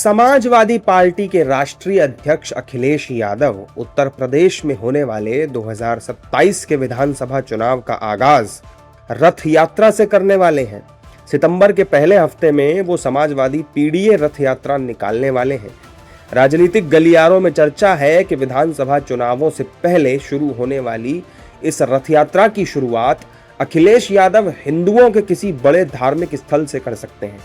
Samajwadi party के राष्ट्रीय अध्यक्ष अखिलेश यादव उत्तर प्रदेश में होने वाले 2027 के विधानसभा चुनाव का आगाज रथ यात्रा से करने वाले हैं। सितंबर के पहले हफ्ते में वो समाजवादी पीडीए रथ यात्रा निकालने वाले हैं। राजनीतिक गलियारों में चर्चा है कि विधानसभा चुनावों से पहले शुरू होने वाली इस रथ यात्रा की शुरुआत अखिलेश यादव हिंदुओं के किसी बड़े धार्मिक स्थल से कर सकते हैं।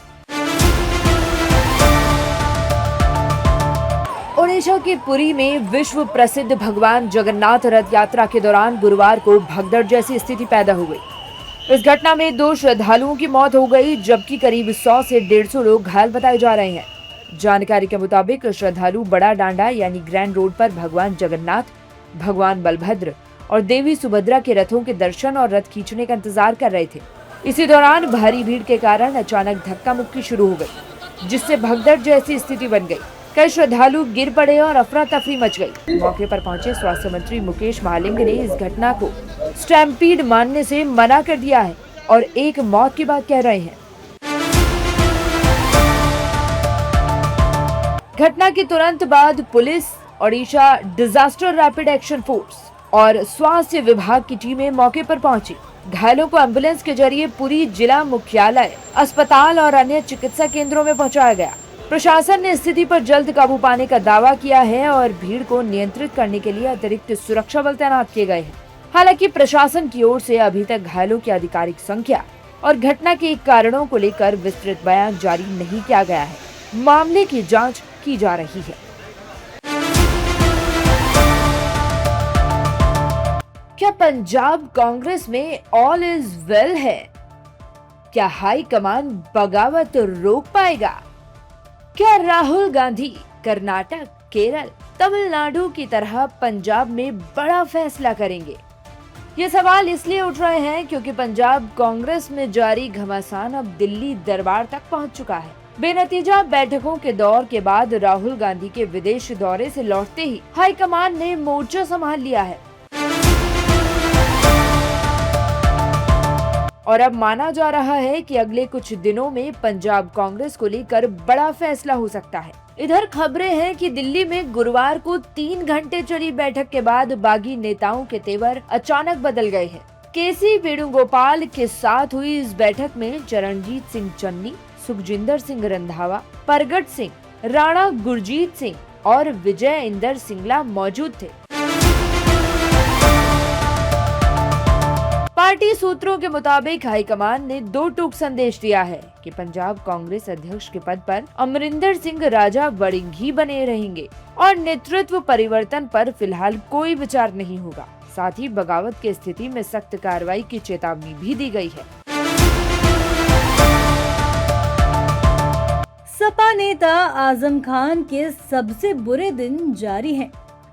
ओडिशा के पुरी में विश्व प्रसिद्ध भगवान जगन्नाथ रथ यात्रा के दौरान गुरुवार को भगदड़ जैसी स्थिति पैदा हो गई। इस घटना में 2 श्रद्धालुओं की मौत हो गई, जबकि करीब 100 से 150 लोग घायल बताए जा रहे हैं। जानकारी के मुताबिक श्रद्धालु बड़ा डांडा यानी ग्रैंड रोड पर भगवान जगन्नाथ, भगवान बलभद्र और देवी सुभद्रा के रथों के दर्शन और रथ खींचने का इंतजार कर रहे थे। इसी दौरान भारी भीड़ के कारण अचानक धक्का मुक्की शुरू हो गई, जिससे भगदड़ जैसी स्थिति बन गई। कई श्रद्धालु गिर पड़े और अफरा तफरी मच गई। मौके पर पहुंचे स्वास्थ्य मंत्री मुकेश महालिंग ने इस घटना को स्टैम्पीड मानने से मना कर दिया है और एक मौत की बात कह रहे हैं। घटना के तुरंत बाद police, Odisha disaster rapid action force और स्वास्थ्य विभाग की टीमें मौके पर पहुंची। घायलों को एम्बुलेंस के जरिए पुरी जिला मुख्यालय, अस्पताल और अन्य चिकित्सा केंद्रों में पहुंचाया गया। प्रशासन ने स्थिति पर जल्द काबू पाने का दावा किया है और भीड़ को नियंत्रित करने के लिए अतिरिक्त सुरक्षा बल तैनात किए गए हैं। हालांकि प्रशासन की ओर से अभी तक घायलों की आधिकारिक संख्या और घटना के कारणों को लेकर विस्तृत बयान जारी नहीं किया गया है। मामले की जांच की जा रही है। क्या पंजाब कांग्रेस में ऑल इज वेल है? क्या हाईकमान बगावत रोक पाएगा? क्या राहुल गांधी कर्नाटक, केरल, तमिलनाडु की तरह पंजाब में बड़ा फैसला करेंगे? ये सवाल इसलिए उठ रहे हैं क्योंकि पंजाब कांग्रेस में जारी घमासान अब दिल्ली दरबार तक पहुंच चुका है। बेनतीजा बैठकों के दौर के बाद राहुल गांधी के विदेश दौरे से लौटते ही हाईकमान ने मोर्चा संभाल लिया है और अब माना जा रहा है कि अगले कुछ दिनों में पंजाब कांग्रेस को लेकर बड़ा फैसला हो सकता है। इधर खबरें हैं कि दिल्ली में गुरुवार को 3 घंटे चली बैठक के बाद बागी नेताओं के तेवर अचानक बदल गए हैं। केसी वेणुगोपाल के साथ हुई इस बैठक में चरणजीत सिंह चन्नी, सुखजिंदर सिंह रंधावा, परगट सिंह, राणा गुरजीत सिंह और विजय इंदर सिंगला मौजूद थे। पार्टी सूत्रों के मुताबिक हाईकमान ने 2 टूक संदेश दिया है कि पंजाब कांग्रेस अध्यक्ष के पद पर अमरिंदर सिंह राजा वड़िंग ही बने रहेंगे और नेतृत्व परिवर्तन पर फिलहाल कोई विचार नहीं होगा। साथ ही बगावत की स्थिति में सख्त कार्रवाई की चेतावनी भी दी गई है। सपा नेता आजम खान के सबसे बुरे दिन जारी हैं।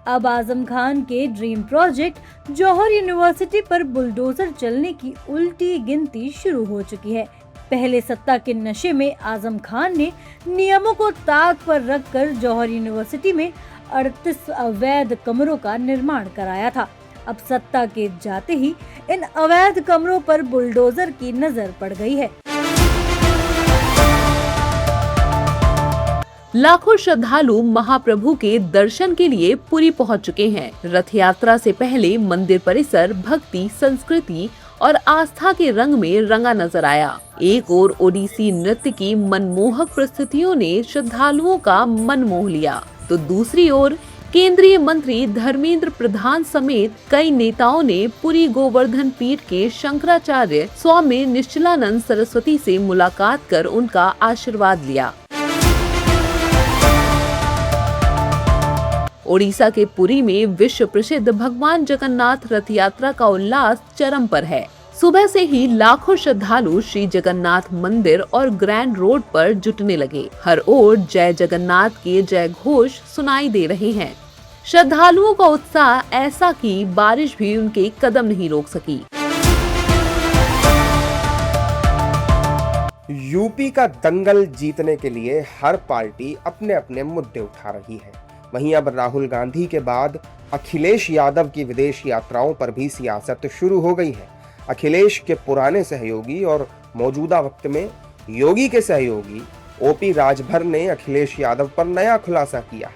अब आजम खान के ड्रीम प्रोजेक्ट जौहर यूनिवर्सिटी पर बुलडोजर चलने की उल्टी गिनती शुरू हो चुकी है। पहले सत्ता के नशे में आजम खान ने नियमों को ताक पर रखकर जौहर यूनिवर्सिटी में 38 अवैध कमरों का निर्माण कराया था। अब सत्ता के जाते ही इन अवैध कमरों पर बुलडोजर की नजर पड़ गई है। लाखों श्रद्धालु महाप्रभु के दर्शन के लिए पुरी पहुंच चुके हैं। रथ यात्रा से पहले मंदिर परिसर भक्ति, संस्कृति और आस्था के रंग में रंगा नजर आया। एक ओर ओडिसी नृत्य की मनमोहक प्रस्तुतियों ने श्रद्धालुओं का मन मोह लिया, तो दूसरी ओर केंद्रीय मंत्री धर्मेंद्र प्रधान समेत कई नेताओं ने पुरी गोवर्धन पीठ के शंकराचार्य स्वामी निश्चलानंद सरस्वती से मुलाकात कर उनका आशीर्वाद लिया। ओडिशा के पुरी में विश्व प्रसिद्ध भगवान जगन्नाथ रथ यात्रा का उल्लास चरम पर है। सुबह से ही लाखों श्रद्धालु श्री जगन्नाथ मंदिर और ग्रैंड रोड पर जुटने लगे। हर ओर जय जगन्नाथ के जय घोष सुनाई दे रहे हैं। श्रद्धालुओं का उत्साह ऐसा कि बारिश भी उनके कदम नहीं रोक सकी। यूपी का दंगल जीतने के लिए हर पार्टी अपने अपने मुद्दे उठा रही है। वहीं अब राहुल गांधी के बाद अखिलेश यादव की विदेश यात्राओं पर भी सियासत शुरू हो गई है। अखिलेश के पुराने सहयोगी और मौजूदा वक्त में योगी के सहयोगी ओपी राजभर ने अखिलेश यादव पर नया खुलासा किया।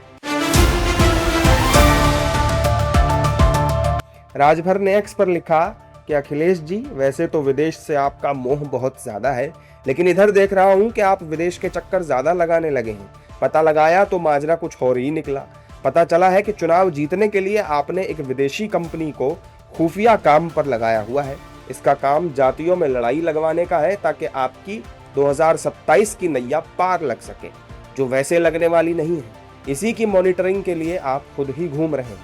राजभर ने एक्स पर लिखा कि अखिलेश जी, वैसे तो विदेश से आपका मोह बहुत ज्यादा है, लेकिन इधर देख रहा हूं कि आप विदेश के चक्कर ज्यादा लगाने लगे हैं। पता लगाया तो माजरा कुछ और ही निकला। पता चला है कि चुनाव जीतने के लिए आपने एक विदेशी कंपनी को खुफिया काम पर लगाया हुआ है। इसका काम जातियों में लड़ाई लगवाने का है ताकि आपकी 2027 की नैया पार लग सके, जो वैसे लगने वाली नहीं है। इसी की मॉनिटरिंग के लिए आप खुद ही घूम रहे हैं।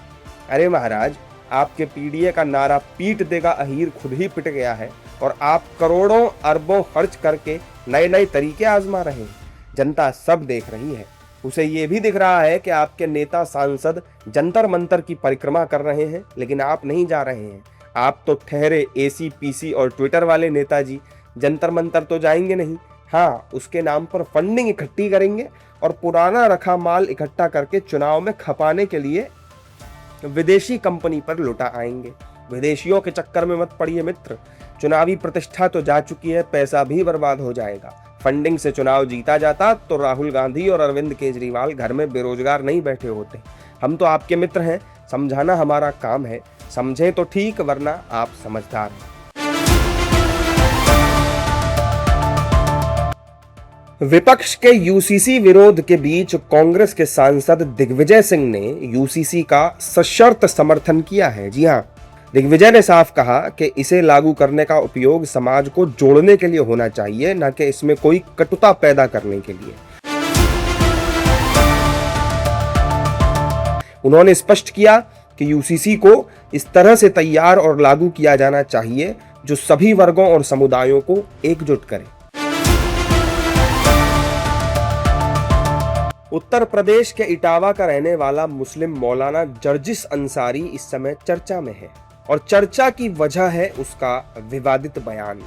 अरे महाराज, आपके पीडीए का नारा पीट देगा अहीर खुद ही पिट गया है और आप करोड़ों अरबों खर्च करके नए नए तरीके आजमा रहे हैं। जनता सब देख रही है। उसे ये भी दिख रहा है कि आपके नेता सांसद जंतर मंतर की परिक्रमा कर रहे हैं, लेकिन आप नहीं जा रहे हैं। आप तो ठहरे एसी पीसी और ट्विटर वाले नेताजी, जंतर मंतर तो जाएंगे नहीं। हाँ, उसके नाम पर फंडिंग इकट्ठी करेंगे और पुराना रखा माल इकट्ठा करके चुनाव में खपाने के लिए विदेशी कंपनी पर लुटा आएंगे। विदेशियों के चक्कर में मत पड़िए मित्र। चुनावी प्रतिष्ठा तो जा चुकी है, पैसा भी बर्बाद हो जाएगा। फंडिंग से चुनाव जीता जाता तो राहुल गांधी और अरविंद केजरीवाल घर में बेरोजगार नहीं बैठे होते। हम तो आपके मित्र हैं, समझाना हमारा काम है। समझे तो ठीक, वरना आप समझदार हैं। विपक्ष के यूसीसी विरोध के बीच कांग्रेस के सांसद दिग्विजय सिंह ने यूसीसी का सशर्त समर्थन किया है। जी हां, दिग्विजय ने साफ कहा कि इसे लागू करने का उपयोग समाज को जोड़ने के लिए होना चाहिए, न कि इसमें कोई कटुता पैदा करने के लिए। उन्होंने स्पष्ट किया कि यूसीसी को इस तरह से तैयार और लागू किया जाना चाहिए जो सभी वर्गों और समुदायों को एकजुट करे। उत्तर प्रदेश के इटावा का रहने वाला मुस्लिम मौलाना जर्जिस अंसारी इस समय चर्चा में है और चर्चा की वजह है उसका विवादित बयान।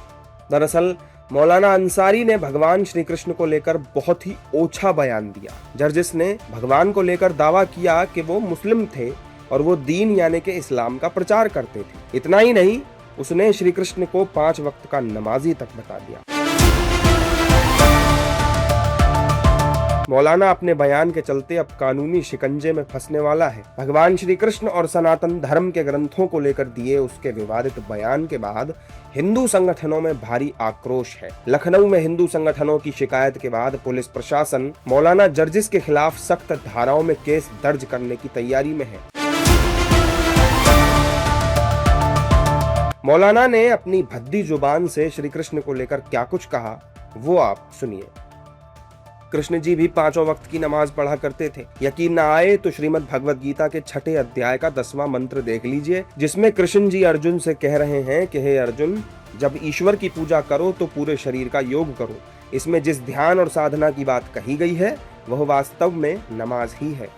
दरअसल मौलाना अंसारी ने भगवान श्री कृष्ण को लेकर बहुत ही ओछा बयान दिया। जर्जिस ने भगवान को लेकर दावा किया कि वो मुस्लिम थे और वो दीन यानी कि इस्लाम का प्रचार करते थे। इतना ही नहीं, उसने श्री कृष्ण को 5 वक्त का नमाजी तक बता दिया। मौलाना अपने बयान के चलते अब कानूनी शिकंजे में फंसने वाला है। भगवान श्री कृष्ण और सनातन धर्म के ग्रंथों को लेकर दिए उसके विवादित बयान के बाद हिंदू संगठनों में भारी आक्रोश है। लखनऊ में हिंदू संगठनों की शिकायत के बाद पुलिस प्रशासन मौलाना जर्जिस के खिलाफ सख्त धाराओं में केस दर्ज करने की तैयारी में है। मौलाना ने अपनी भद्दी जुबान से श्री कृष्ण को लेकर क्या कुछ कहा, वो आप सुनिए। कृष्ण जी भी 5 वक्त की नमाज पढ़ा करते थे। यकीन न आए तो श्रीमद् भगवद गीता के 6ठे अध्याय का 10वां मंत्र देख लीजिए, जिसमें कृष्ण जी अर्जुन से कह रहे हैं कि हे अर्जुन, जब ईश्वर की पूजा करो तो पूरे शरीर का योग करो। इसमें जिस ध्यान और साधना की बात कही गई है वह वास्तव में नमाज ही है।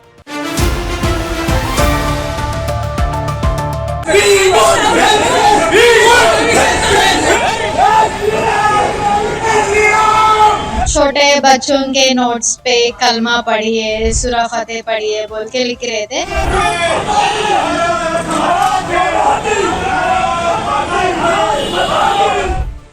छोटे बच्चों के नोट्स पे कलमा पढ़िए, सूरा फतेह पढ़िए बोल के लिख रहे थे।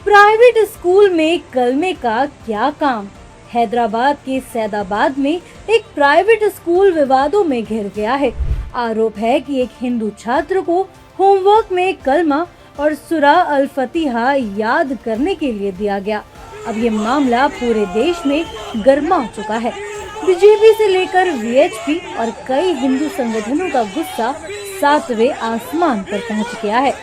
प्राइवेट स्कूल में कलमे का क्या काम? हैदराबाद के सैदाबाद में एक प्राइवेट स्कूल विवादों में घिर गया है। आरोप है कि एक हिंदू छात्र को होमवर्क में कलमा और सूरा अल फतिहा याद करने के लिए दिया गया। अब ये मामला पूरे देश में गर्मा चुका है। बीजेपी से लेकर वीएचपी और कई हिंदू संगठनों का गुस्सा 7वें आसमान पर पहुंच गया है।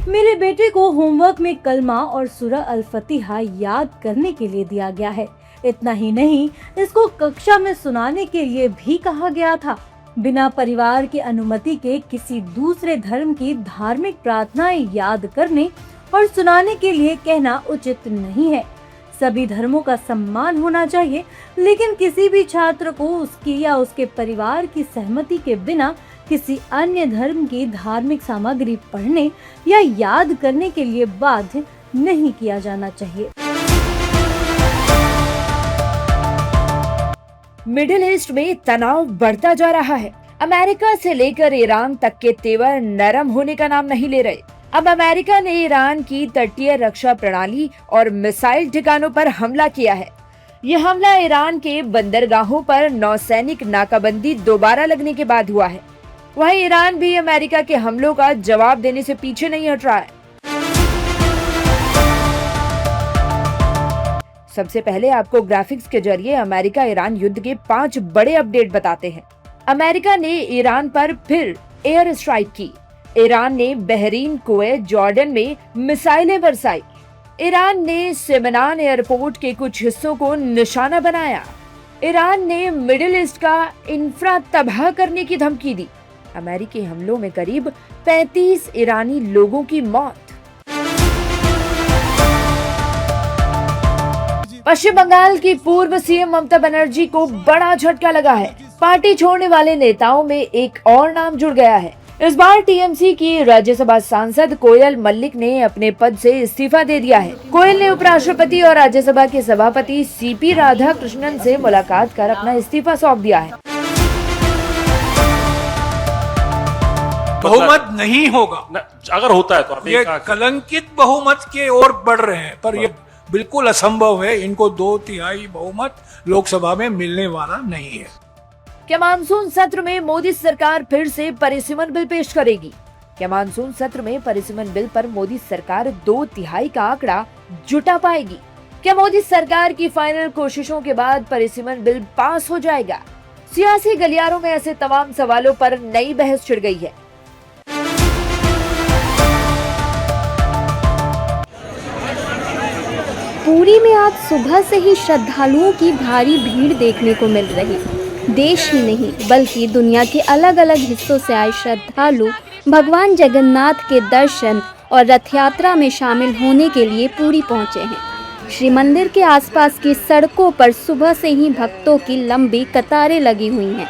मेरे बेटे को होमवर्क में कलमा और सूरा अल फतिहा याद करने के लिए दिया गया है। इतना ही नहीं, इसको कक्षा में सुनाने के लिए भी कहा गया था। बिना परिवार की अनुमति के किसी दूसरे धर्म की धार्मिक प्रार्थनाएं याद करने और सुनाने के लिए कहना उचित नहीं है। सभी धर्मों का सम्मान होना चाहिए, लेकिन किसी भी छात्र को उसकी या उसके परिवार की सहमति के बिना किसी अन्य धर्म की धार्मिक सामग्री पढ़ने या याद करने के लिए बाध्य नहीं किया जाना चाहिए। मिडिल ईस्ट में तनाव बढ़ता जा रहा है। अमेरिका से लेकर ईरान तक के तेवर नरम होने का नाम नहीं ले रहे। अब अमेरिका ने ईरान की तटीय रक्षा प्रणाली और मिसाइल ठिकानों पर हमला किया है। यह हमला ईरान के बंदरगाहों पर नौसैनिक नाकाबंदी दोबारा लगने के बाद हुआ है। वहीं ईरान भी अमेरिका के हमलों का जवाब देने से पीछे नहीं हट रहा है। सबसे पहले आपको ग्राफिक्स के जरिए अमेरिका ईरान युद्ध के 5 बड़े अपडेट बताते हैं। अमेरिका ने ईरान पर फिर एयर स्ट्राइक की। ईरान ने बहरीन, कुवैत, जॉर्डन में मिसाइलें बरसाई। ईरान ने सेमनान एयरपोर्ट के कुछ हिस्सों को निशाना बनाया। ईरान ने मिडिल ईस्ट का इंफ्रा तबाह करने की धमकी दी। अमेरिकी हमलों में करीब 35 ईरानी लोगों की मौत। पश्चिम बंगाल की पूर्व सीएम ममता बनर्जी को बड़ा झटका लगा है। पार्टी छोड़ने वाले नेताओं में एक और नाम जुड़ गया है। इस बार टीएमसी की राज्यसभा सांसद कोयल मल्लिक ने अपने पद से इस्तीफा दे दिया है। कोयल ने उपराष्ट्रपति और राज्यसभा के सभापति सीपी राधाकृष्णन से मुलाकात कर अपना इस्तीफा सौंप दिया है। बहुमत नहीं होगा। अगर होता है तो आप ये कलंकित बहुमत के ओर बढ़ रहे हैं, पर ये बिल्कुल असंभव है। इनको 2/3 बहुमत लोकसभा में मिलने वाला नहीं है। क्या मानसून सत्र में मोदी सरकार फिर से परिसीमन बिल पेश करेगी? क्या मानसून सत्र में परिसीमन बिल पर मोदी सरकार 2/3 का आंकड़ा जुटा पाएगी? क्या मोदी सरकार की फाइनल कोशिशों के बाद परिसीमन बिल पास हो जाएगा? सियासी गलियारों में ऐसे तमाम सवालों पर नई बहस छिड़ गई है। पुरी में आज सुबह से ही श्रद्धालुओं की भारी भीड़ देखने को मिल रही। देश ही नहीं बल्कि दुनिया के अलग अलग हिस्सों से आए श्रद्धालु भगवान जगन्नाथ के दर्शन और रथ यात्रा में शामिल होने के लिए पुरी पहुंचे हैं। श्री मंदिर के आसपास की सड़कों पर सुबह से ही भक्तों की लंबी कतारें लगी हुई हैं।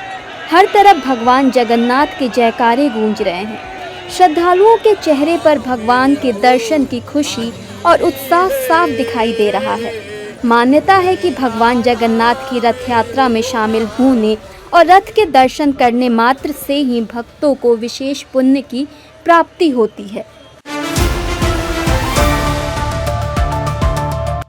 हर तरफ भगवान जगन्नाथ के जयकारे गूंज रहे हैं। श्रद्धालुओं के चेहरे पर भगवान के दर्शन की खुशी और उत्साह साफ दिखाई दे रहा है। मान्यता है कि भगवान जगन्नाथ की रथ यात्रा में शामिल होने और रथ के दर्शन करने मात्र से ही भक्तों को विशेष पुण्य की प्राप्ति होती है।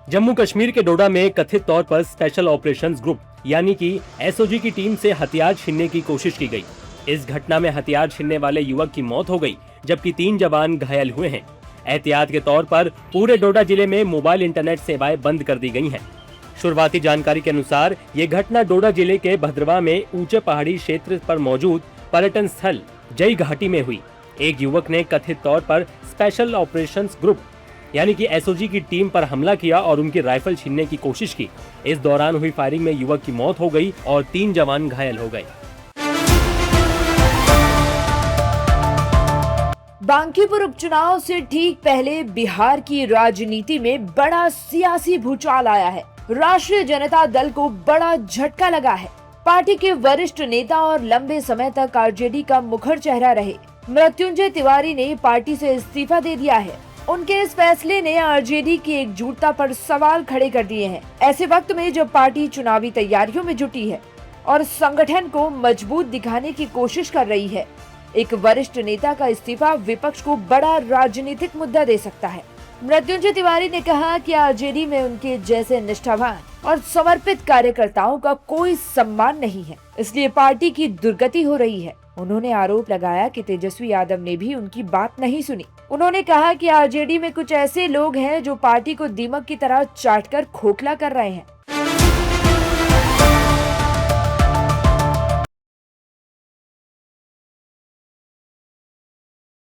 जम्मू कश्मीर के डोडा में कथित तौर पर स्पेशल ऑपरेशंस ग्रुप यानी कि एसओजी की टीम से हथियार छीनने की कोशिश की गई। इस घटना में हथियार छीनने वाले युवक की मौत हो गई, जबकि 3 जवान घायल हुए हैं। एहतियात के तौर पर पूरे डोडा जिले में मोबाइल इंटरनेट सेवाएं बंद कर दी गई हैं। शुरुआती जानकारी के अनुसार ये घटना डोडा जिले के भद्रवा में ऊंचे पहाड़ी क्षेत्र पर मौजूद पर्यटन स्थल जय घाटी में हुई। एक युवक ने कथित तौर पर स्पेशल ऑपरेशंस ग्रुप यानी कि एसओजी की टीम पर हमला किया और उनकी राइफल छीनने की कोशिश की। इस दौरान हुई फायरिंग में युवक की मौत हो गई और 3 जवान घायल हो गए। बांकीपुर उपचुनाव से ठीक पहले बिहार की राजनीति में बड़ा सियासी भूचाल आया है। राष्ट्रीय जनता दल को बड़ा झटका लगा है। पार्टी के वरिष्ठ नेता और लंबे समय तक आरजेडी का मुखर चेहरा रहे मृत्युंजय तिवारी ने पार्टी से इस्तीफा दे दिया है। उनके इस फैसले ने आरजेडी की एकजुटता पर सवाल खड़े कर दिए हैं। ऐसे वक्त में जब पार्टी चुनावी तैयारियों में जुटी है और संगठन को मजबूत दिखाने की कोशिश कर रही है, एक वरिष्ठ नेता का इस्तीफा विपक्ष को बड़ा राजनीतिक मुद्दा दे सकता है। मृत्युंजय तिवारी ने कहा कि आरजेडी में उनके जैसे निष्ठावान और समर्पित कार्यकर्ताओं का कोई सम्मान नहीं है, इसलिए पार्टी की दुर्गति हो रही है। उन्होंने आरोप लगाया कि तेजस्वी यादव ने भी उनकी बात नहीं सुनी। उन्होंने कहा कि आरजेडी में कुछ ऐसे लोग हैं जो पार्टी को दीमक की तरह चाटकर खोखला कर रहे हैं।